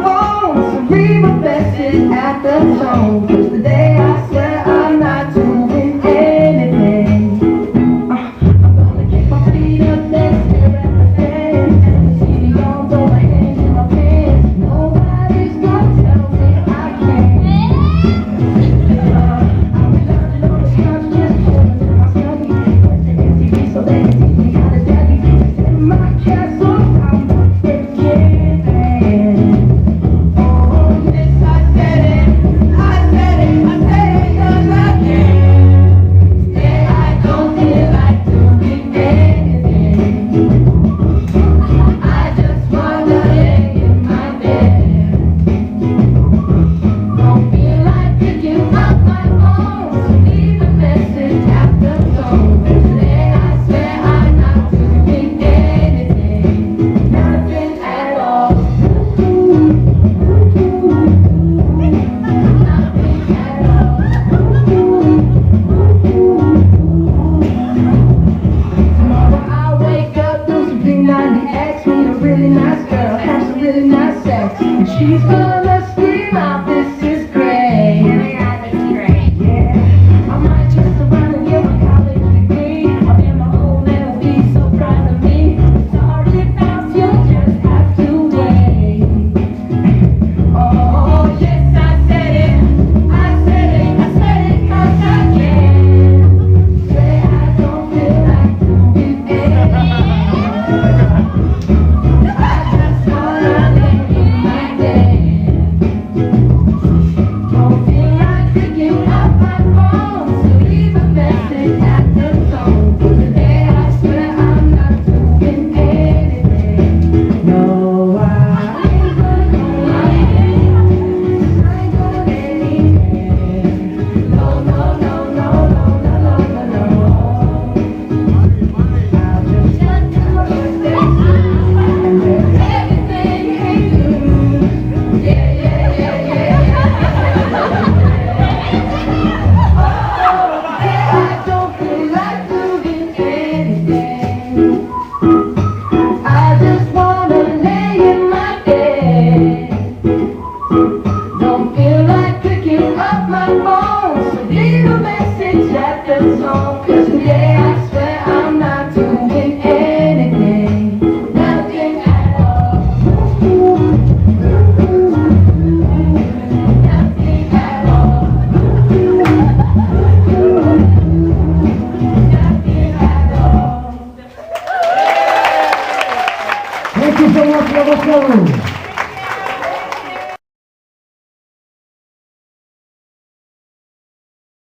phone, so leave a message at the tone. 'Cause today I swear I'm not doing anything. I'm gonna kick my feet up and stare at the fan. See me on, throw my hands in my pants. Nobody's gonna tell me I can't. I'll be learning on the couch, just chilling in my study. Watching MTV so they can teach me how to study. In my castle, I'm a freaking man. Oh yes, I said it, I said it, I said it 'cause I can. Yeah, I don't feel like doing anything. I just wanna lay in my bed. Don't feel like picking up my phone, so leave a message at the tone. Today I swear I'm not doing anything, nothing at all. Nothing at all. Tomorrow I'll wake up, do some P90X, meet a really nice girl, have some really nice sex, and she's gonna scream out, "This is great." Yeah, I might twist around and get my college degree. I'll be my own man will be so proud of me. Sorry about you'll just have to wait. Oh yes, I said it, I said it, I said it 'cause I can. Say I don't feel like doing anything. I just wanna lay in my bed. Don't feel like picking up my phone, so leave a message at the tone. Today I swear I'm not doing anything. No, I ain't gonna go anywhere. I ain't going anywhere. No, no, no, no, no, no, no, no, no. I'll just shut down the station and let everything hate you. Yeah, yeah, yeah, yeah, yeah. I don't feel like doing anything. I just wanna lay in my bed. Don't feel like picking up my phone, so leave a message at the tone. 'Cause today I swear I'm not doing anything, nothing at all. Nothing at all. Nothing at all. Thank you so much, Level 7.